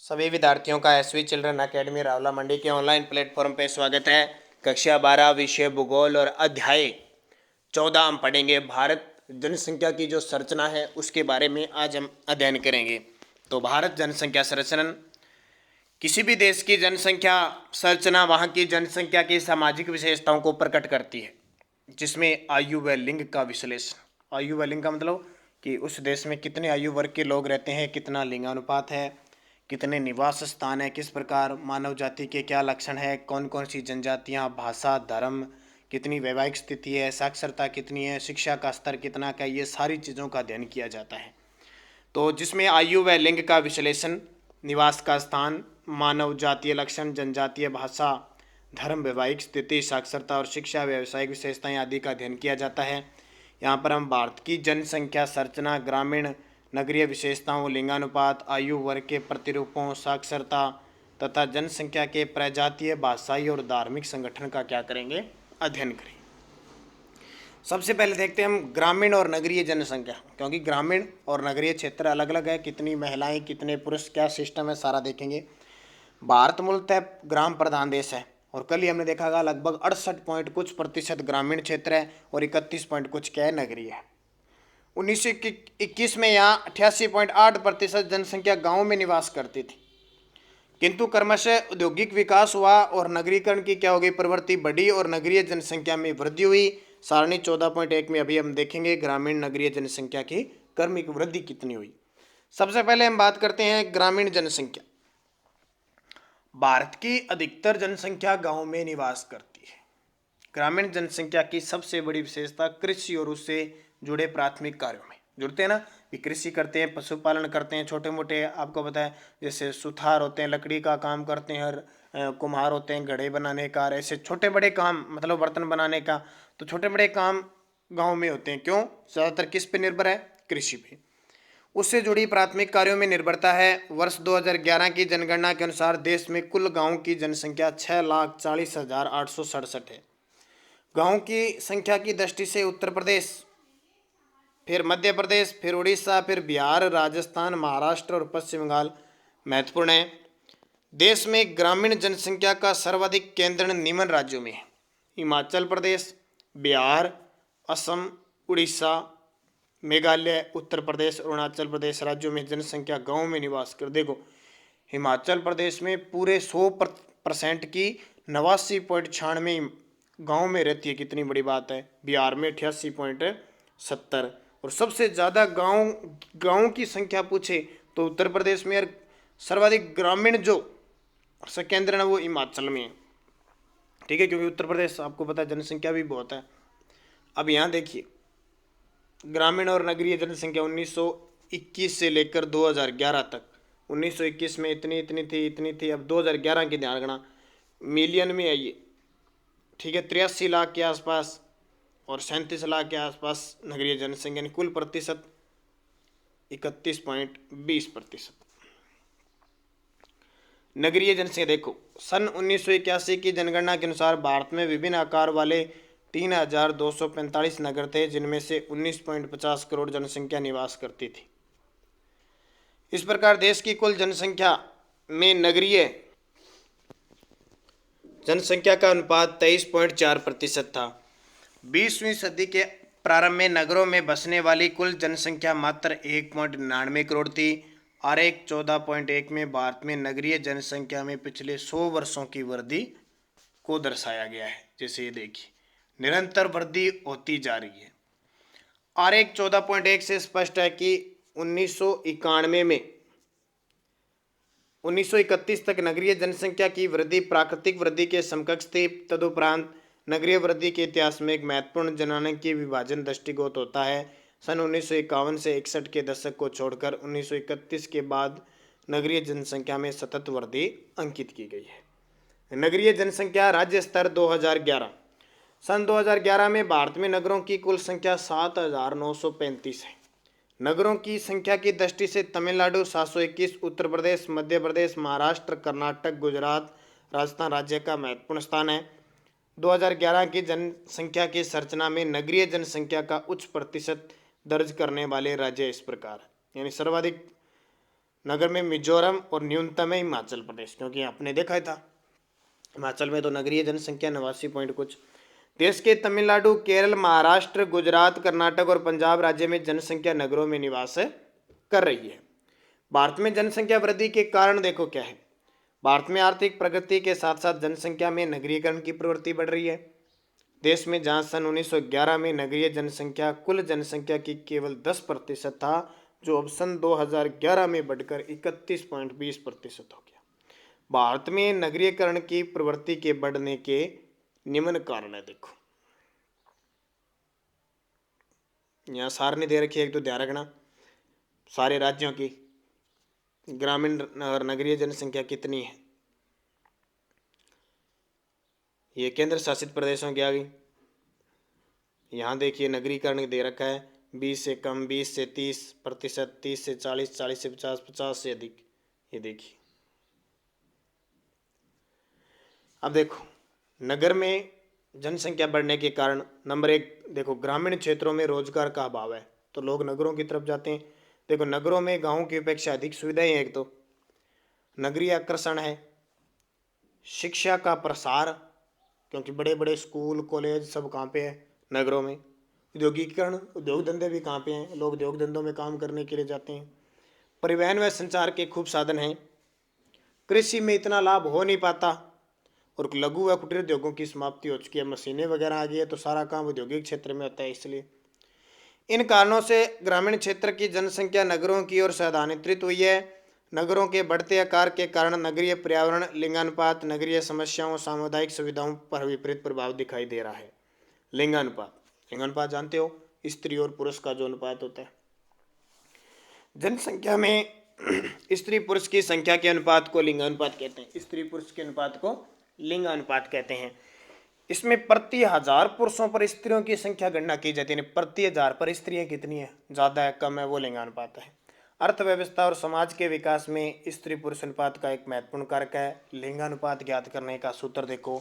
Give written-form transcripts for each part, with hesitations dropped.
सभी विद्यार्थियों का एसवी चिल्ड्रन अकेडमी रावला मंडी के ऑनलाइन प्लेटफॉर्म पे स्वागत है। कक्षा 12 विषय भूगोल और अध्याय 14 हम पढ़ेंगे। भारत जनसंख्या की जो संरचना है उसके बारे में आज हम अध्ययन करेंगे। तो भारत जनसंख्या संरचना किसी भी देश की जनसंख्या संरचना वहाँ की जनसंख्या की सामाजिक विशेषताओं को प्रकट करती है, जिसमें आयु व लिंग का विश्लेषण। आयु व लिंग का मतलब कि उस देश में कितने आयु वर्ग के लोग रहते हैं, कितना लिंगानुपात है, कितने निवास स्थान है, किस प्रकार मानव जाति के क्या लक्षण है, कौन कौन सी जनजातियाँ, भाषा, धर्म, कितनी वैवाहिक स्थिति है, साक्षरता कितनी है, शिक्षा का स्तर कितना का, ये सारी चीज़ों का अध्ययन किया जाता है। तो जिसमें आयु व लिंग का विश्लेषण, निवास का स्थान, मानव जातीय लक्षण, जनजातीय भाषा, धर्म, वैवाहिक स्थिति, साक्षरता और शिक्षा, व्यावसायिक विशेषताएं आदि का अध्ययन किया जाता है। यहाँ पर हम भारत की जनसंख्या संरचना, ग्रामीण नगरीय विशेषताओं, लिंगानुपात, आयु वर्ग के प्रतिरूपों, साक्षरता तथा जनसंख्या के प्रजातीय, भाषाई और धार्मिक संगठन का क्या करेंगे, अध्ययन करेंगे। सबसे पहले देखते हैं हम ग्रामीण और नगरीय जनसंख्या, क्योंकि ग्रामीण और नगरीय क्षेत्र अलग अलग है। कितनी महिलाएं, कितने पुरुष, क्या सिस्टम है, सारा देखेंगे। भारत मूलतः ग्राम प्रधान देश है और कल ही हमने देखा था लगभग 68 पॉइंट कुछ प्रतिशत ग्रामीण क्षेत्र है और 31 पॉइंट कुछ क्या है, नगरीय है। 1921 में यहाँ 88.8% जनसंख्या गाँव में निवास करती थी, किंतु क्रमशः औद्योगिक विकास हुआ और नगरीकरण की क्या हो गई, प्रवृत्ति बढ़ी और नगरीय जनसंख्या में वृद्धि हुई। सारणी 14.1 में अभी हम देखेंगे ग्रामीण नगरीय जनसंख्या की क्रमिक वृद्धि कितनी हुई। सबसे पहले हम बात करते हैं ग्रामीण जनसंख्या। भारत की अधिकतर जनसंख्या गांव में निवास करती है। ग्रामीण जनसंख्या की सबसे बड़ी विशेषता कृषि और उससे जुड़े प्राथमिक कार्यों में जुड़ते हैं ना, भी कृषि करते हैं, पशुपालन करते हैं, छोटे मोटे आपको पता है जैसे सुथार होते हैं, लकड़ी का काम करते हैं, कुम्हार होते हैं, घड़े बनाने का, ऐसे छोटे बड़े काम, मतलब बर्तन बनाने का। तो छोटे बड़े काम गांव में होते हैं। क्यों? ज़्यादातर किस पे निर्भर है? कृषि पे। उससे जुड़ी प्राथमिक कार्यों में निर्भरता है। वर्ष 2011 की जनगणना के अनुसार देश में कुल गाँव की जनसंख्या 6,40,867 है। गाँव की संख्या की दृष्टि से उत्तर प्रदेश, फिर मध्य प्रदेश, फिर उड़ीसा, फिर बिहार, राजस्थान, महाराष्ट्र और पश्चिम बंगाल महत्वपूर्ण है। देश में ग्रामीण जनसंख्या का सर्वाधिक केंद्र निम्न राज्यों में है: हिमाचल प्रदेश, बिहार, असम, उड़ीसा, मेघालय, उत्तर प्रदेश, अरुणाचल प्रदेश राज्यों में जनसंख्या गाँव में निवास कर। देखो, हिमाचल प्रदेश में पूरे 100% की 89.96 गाँव में रहती है, कितनी बड़ी बात है। बिहार में 88.70 और सबसे ज़्यादा गाँव की संख्या पूछे तो उत्तर प्रदेश में, और सर्वाधिक ग्रामीण जो केंद्र है वो हिमाचल में है। ठीक है, क्योंकि उत्तर प्रदेश आपको पता है जनसंख्या भी बहुत है। अब यहाँ देखिए ग्रामीण और नगरीय जनसंख्या 1921 से लेकर 2011 तक। 1921 में इतनी इतनी थी। अब 2011 की ध्यान रखना, मिलियन में है ये। ठीक है, 83 लाख के आसपास और 37 लाख के आसपास नगरीय जनसंख्या, कुल प्रतिशत 31.20%। नगरीय जनसंख्या देखो, सन 1981 की जनगणना के अनुसार भारत में विभिन्न आकार वाले 3,245 नगर थे, जिनमें से 19.50 करोड़ जनसंख्या निवास करती थी। इस प्रकार देश की कुल जनसंख्या में नगरीय जनसंख्या का अनुपात 23.4% था। 20वीं सदी के प्रारंभ में नगरों में बसने वाली कुल जनसंख्या मात्र 1.99 करोड़ थी। आरेख 14.1 में भारत में नगरीय जनसंख्या में पिछले 100 वर्षों की वृद्धि को दर्शाया गया है। जैसे ये देखिए, निरंतर वृद्धि होती जा रही है। आरेख 14.1 से स्पष्ट है कि 1931 तक नगरीय जनसंख्या की वृद्धि प्राकृतिक वृद्धि के समकक्ष थी। तदुपरांत नगरीय वृद्धि के इतिहास में एक महत्वपूर्ण जनसांख्यिकीय विभाजन दृष्टिगत होता है। सन 1951 से 61 के दशक को छोड़कर 1931 के बाद नगरीय जनसंख्या में सतत वृद्धि अंकित की गई है। नगरीय जनसंख्या राज्य स्तर 2011। सन 2011 में भारत में नगरों की कुल संख्या 7,935 है। नगरों की संख्या की दृष्टि से तमिलनाडु 721, उत्तर प्रदेश, मध्य प्रदेश, महाराष्ट्र, कर्नाटक, गुजरात, राजस्थान राज्य का महत्वपूर्ण स्थान है। 2011 की जनसंख्या की संरचना में नगरीय जनसंख्या का उच्च प्रतिशत दर्ज करने वाले राज्य इस प्रकार, यानी सर्वाधिक नगर में मिजोरम और न्यूनतम है हिमाचल प्रदेश, क्योंकि आपने देखा ही था हिमाचल में तो नगरीय जनसंख्या 89 पॉइंट कुछ। देश के तमिलनाडु, केरल, महाराष्ट्र, गुजरात, कर्नाटक और पंजाब राज्य में जनसंख्या नगरों में निवास कर रही है। भारत में जनसंख्या वृद्धि के कारण देखो क्या है। भारत में आर्थिक प्रगति के साथ साथ जनसंख्या में नगरीकरण की प्रवृत्ति बढ़ रही है। देश में जहां सन 1911 में नगरीय जनसंख्या कुल जनसंख्या की केवल 10% था, जो अब सन 2011 में बढ़कर 31.20% हो गया। भारत में नगरीकरण की प्रवृत्ति के बढ़ने के निम्न कारण है। देखो यहाँ सारणी दे रखी है, एक तो ध्यान रखना सारे राज्यों की ग्रामीण और नगरीय जनसंख्या कितनी है। ये केंद्र शासित प्रदेशों की आ गई। यहाँ देखिए नगरीकरण दे रखा है 20 से कम, 20 से 30%, 30 से 40, 40 से 50, 50 से अधिक। ये देखिए अब देखो नगर में जनसंख्या बढ़ने के कारण नंबर 1 देखो ग्रामीण क्षेत्रों में रोजगार का अभाव है, तो लोग नगरों की तरफ जाते हैं। देखो नगरों में गांवों की अपेक्षा अधिक सुविधाएं हैं। एक तो नगरीय आकर्षण है, शिक्षा का प्रसार, क्योंकि बड़े बड़े स्कूल कॉलेज सब कहाँ पे है, नगरों में। औद्योगिकरण, उद्योग धंधे भी कहाँ पे हैं, लोग उद्योग धंधों में काम करने के लिए जाते हैं। परिवहन व संचार के खूब साधन हैं। कृषि में इतना लाभ हो नहीं पाता और लघु व कुटीर उद्योगों की समाप्ति हो चुकी है। मशीनें वगैरह आ गई है तो सारा काम औद्योगिक क्षेत्र में होता है। इसलिए इन कारणों से ग्रामीण क्षेत्र की जनसंख्या नगरों की ओर स्थानांतरित हुई है। नगरों के बढ़ते आकार के कारण नगरीय पर्यावरण, लिंगानुपात, नगरीय समस्याओं, सामुदायिक सुविधाओं पर विपरीत प्रभाव दिखाई दे रहा है। लिंगानुपात जानते हो, स्त्री और पुरुष का जो अनुपात होता है। जनसंख्या में स्त्री पुरुष की संख्या के अनुपात को लिंगानुपात कहते हैं। स्त्री पुरुष के अनुपात को लिंगानुपात कहते हैं। इसमें प्रति 1000 पुरुषों पर स्त्रियों की संख्या गणना की जाती है। प्रति 1000 पर स्त्रियां कितनी है, ज्यादा है कम है, वो लिंगानुपात है। अर्थव्यवस्था और समाज के विकास में स्त्री पुरुष अनुपात का एक महत्वपूर्ण कारक है। लिंगानुपात ज्ञात करने का सूत्र देखो,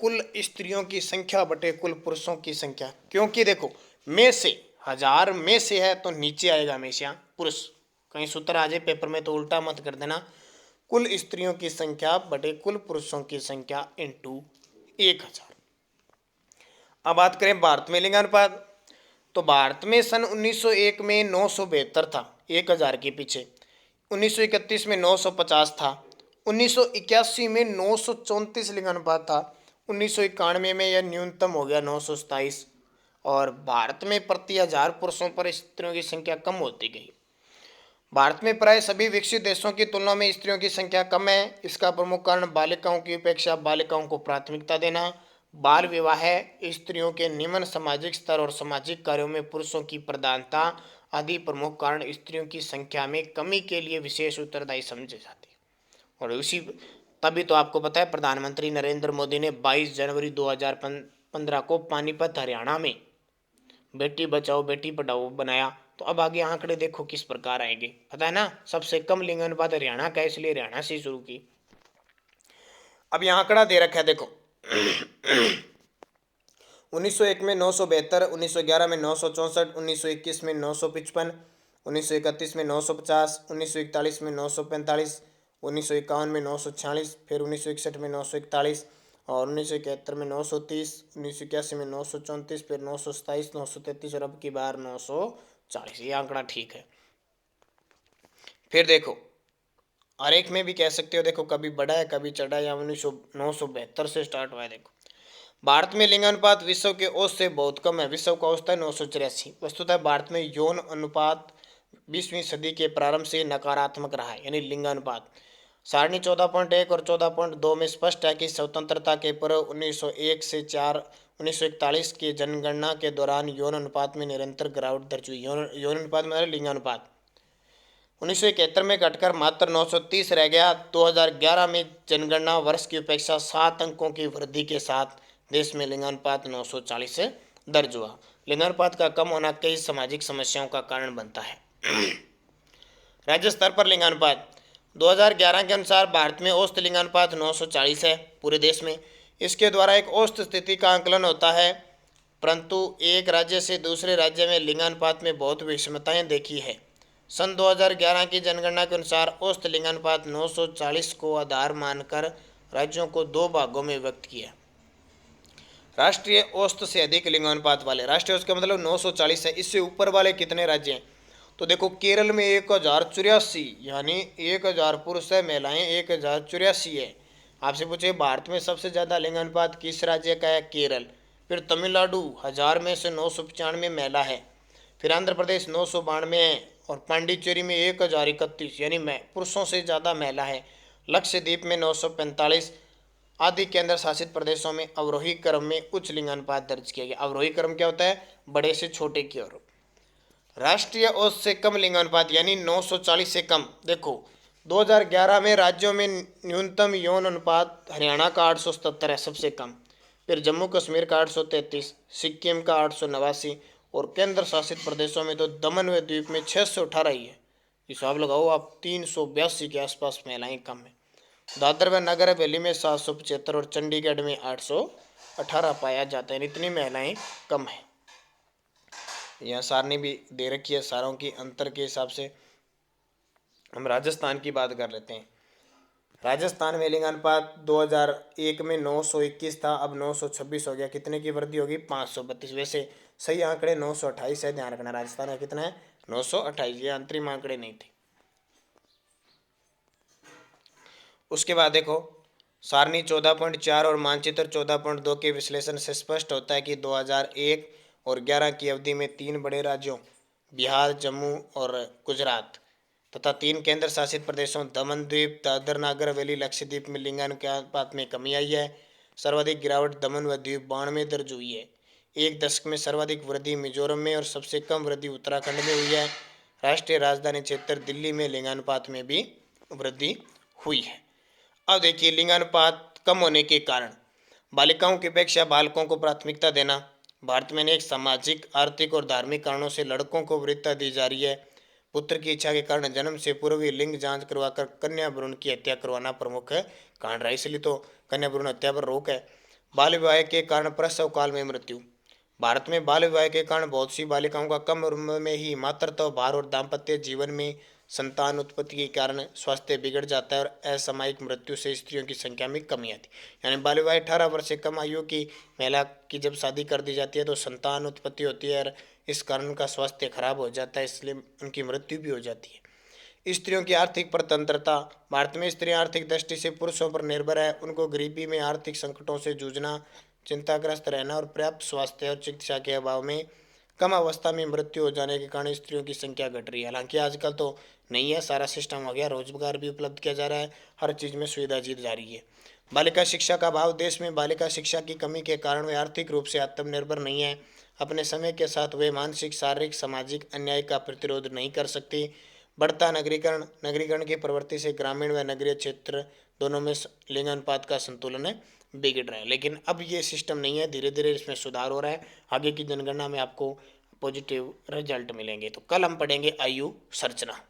कुल स्त्रियों की संख्या बटे कुल पुरुषों की संख्या। क्योंकि देखो में से 1000 में से है तो नीचे आएगा हमेशा पुरुष। कहीं सूत्र आ जाए पेपर में तो उल्टा मत कर देना। कुल स्त्रियों की संख्या बटे कुल पुरुषों की संख्या इंटू 1000। अब बात करें भारत में लिंगानुपात, तो भारत में सन 1901 में 972 था 1000 के पीछे, 1931 में 950 था, 1981 में 934 लिंगानुपात था, 1991 में यह न्यूनतम हो गया 927। और भारत में प्रति 1000 पुरुषों पर स्त्रियों की संख्या कम होती गई। भारत में प्राय सभी विकसित देशों की तुलना में स्त्रियों की संख्या कम है। इसका प्रमुख कारण बालिकाओं की अपेक्षा बालिकाओं को प्राथमिकता देना, बाल विवाह, स्त्रियों के निम्न सामाजिक स्तर और सामाजिक कार्यों में पुरुषों की प्रधानता आदि प्रमुख कारण स्त्रियों की संख्या में कमी के लिए विशेष उत्तरदायी समझे जाते हैं। और उसी तभी तो आपको पता है प्रधानमंत्री नरेंद्र मोदी ने 22 जनवरी 2015 को पानीपत हरियाणा में बेटी बचाओ बेटी पढ़ाओ बनाया। तो अब आगे आंकड़े देखो किस प्रकार आएंगे, पता है ना। सबसे कम लिंगानुपात हरियाणा का है, इसलिए हरियाणा से शुरू की। अब यहाँ आंकड़ा दे रखा है देखो 1901 में 972, 1911 में 964, 1921 में 955, 1931 में 950, 1941 में 945, 1951 में 946, फिर 1961 में 941 और 1971 में 930, 1981 में 934, फिर 927, 933 और अब की बार 940। ये आंकड़ा ठीक है। फिर देखो और एक में भी कह सकते हो, देखो कभी बढ़ा है कभी चढ़ा है, या 972 से स्टार्ट हुआ है। देखो भारत में लिंगानुपात विश्व के औसत से बहुत कम है। विश्व का औसत है 984। वस्तुतः भारत में यौन अनुपात 20वीं सदी के प्रारंभ से नकारात्मक रहा है, यानी लिंगानुपात। सारणी 14.1 और 14.2 में स्पष्ट है कि स्वतंत्रता के पूर्व 1901 से 1941 की जनगणना के दौरान यौन अनुपात में निरंतर गिरावट दर्ज हुई। यौन अनुपात में लिंगानुपात 1971 में घटकर मात्र 930 रह गया। 2011 में जनगणना वर्ष की अपेक्षा 7 अंकों की वृद्धि के साथ देश में लिंगानुपात 940 से दर्ज हुआ। लिंगानुपात का कम होना कई सामाजिक समस्याओं का कारण बनता है। राज्य स्तर पर लिंगानुपात 2011 के अनुसार भारत में औसत लिंगानुपात 940 है पूरे देश में। इसके द्वारा एक औसत स्थिति का आंकलन होता है, परंतु एक राज्य से दूसरे राज्य में लिंगानुपात में बहुत विषमताएं देखी है। सन 2011 की जनगणना के अनुसार औसत लिंगानुपात 940 को आधार मानकर राज्यों को दो भागों में व्यक्त किया। राष्ट्रीय औसत से अधिक लिंगानुपात वाले, राष्ट्रीय औसत का मतलब 940 है, इससे ऊपर वाले कितने राज्य हैं? तो देखो केरल में 1084, यानी 1000 पुरुष है, महिलाएं 1084 है। आपसे पूछे भारत में सबसे ज़्यादा लिंगानुपात किस राज्य का है? केरल। फिर तमिलनाडु 1000 में से 995 महिला है। फिर आंध्र प्रदेश 992 है और पांडिचेरी में 1031, यानी पुरुषों से ज़्यादा महिला है। लक्षद्वीप में 945 आदि केंद्र शासित प्रदेशों में अवरोही क्रम में उच्च लिंगानुपात दर्ज किया गया। अवरोही क्रम क्या होता है? बड़े से छोटे की ओर। राष्ट्रीय औसत से कम लिंगानुपात यानी 940 से कम। देखो 2011 में राज्यों में न्यूनतम यौन अनुपात हरियाणा का 877 है, सबसे कम। फिर जम्मू कश्मीर का 833, सिक्किम का 889 और केंद्र शासित प्रदेशों में तो दमन व द्वीप में 618 ही है। हिसाब लगाओ आप, 382 के आसपास महिलाएं कम है। दादर व नगर हवेली में 775 और चंडीगढ़ में 818 पाया जाता है। इतनी महिलाएं कम है। यहाँ सारणी भी दे रखी है सारों की अंतर के हिसाब से। हम राजस्थान की बात कर लेते हैं। राजस्थान में लिंगानुपात 2001 में 921 था, अब 926 हो गया। कितने की वृद्धि होगी? 532। वैसे सही आंकड़े 928 है, ध्यान रखना। राजस्थान का कितना है? 928। ये अंतरिम आंकड़े नहीं थे। उसके बाद देखो सारणी 14.4 और मानचित्र 14.2 के विश्लेषण से स्पष्ट होता है कि 2001 और 11 की अवधि में 3 बड़े राज्यों बिहार, जम्मू और गुजरात तथा 3 केंद्र शासित प्रदेशों दमन द्वीप, दादर नागर हवेली, लक्षद्वीप में लिंगानुपात में कमी आई है। सर्वाधिक गिरावट दमन व द्वीप 92 दर्ज हुई है। एक दशक में सर्वाधिक वृद्धि मिजोरम में और सबसे कम वृद्धि उत्तराखंड में हुई है। राष्ट्रीय राजधानी क्षेत्र दिल्ली में लिंगानुपात में भी वृद्धि हुई है। अब देखिए लिंगानुपात कम होने के कारण। बालिकाओं की अपेक्षा बालकों को प्राथमिकता देना। भारत में अनेक सामाजिक, आर्थिक और धार्मिक कारणों से लड़कों को वरीयता दी जा रही है। पुत्र की इच्छा के कारण जन्म से पूर्व ही लिंग जांच करवाकर कन्या भ्रूण की हत्या करवाना प्रमुख कारण रहा, इसलिए तो कन्या भ्रूण हत्या पर रोक है। बाल विवाह के कारण प्रसव काल में मृत्यु। भारत में बाल विवाह के कारण बहुत सी बालिकाओं का कम उम्र में ही मातृत्व भार और दाम्पत्य जीवन में संतान उत्पत्ति के कारण स्वास्थ्य बिगड़ जाता है और असामयिक मृत्यु से स्त्रियों की संख्या में कमी आती है। यानी बाल विवाह 18 वर्ष से कम आयु की महिला की जब शादी कर दी जाती है तो संतान उत्पत्ति होती है और इस कारण उनका स्वास्थ्य खराब हो जाता है, इसलिए उनकी मृत्यु भी हो जाती है। स्त्रियों की आर्थिक स्वतंत्रता। भारत में स्त्रियां आर्थिक दृष्टि से पुरुषों पर निर्भर है। उनको गरीबी में आर्थिक संकटों से जूझना, चिंताग्रस्त रहना और पर्याप्त स्वास्थ्य और चिकित्सा के अभाव में कम अवस्था में मृत्यु हो जाने के कारण स्त्रियों की संख्या घट रही है। हालांकि आजकल तो नहीं है, सारा सिस्टम हो गया, रोजगार भी उपलब्ध किया जा रहा है, हर चीज़ में सुविधा दी जा रही है। बालिका शिक्षा का अभाव। देश में बालिका शिक्षा की कमी के कारण वे आर्थिक रूप से आत्मनिर्भर नहीं है। अपने समय के साथ वे मानसिक, शारीरिक, सामाजिक अन्याय का प्रतिरोध नहीं कर सकती। बढ़ता नगरीकरण। नगरीकरण की प्रवृत्ति से ग्रामीण व नगरीय क्षेत्र दोनों में लिंगानुपात का संतुलन बिगड़ रहा है, लेकिन अब ये सिस्टम नहीं है, धीरे धीरे इसमें सुधार हो रहा है। आगे की जनगणना में आपको पॉजिटिव रिजल्ट मिलेंगे। तो कल हम पढ़ेंगे आयु संरचना।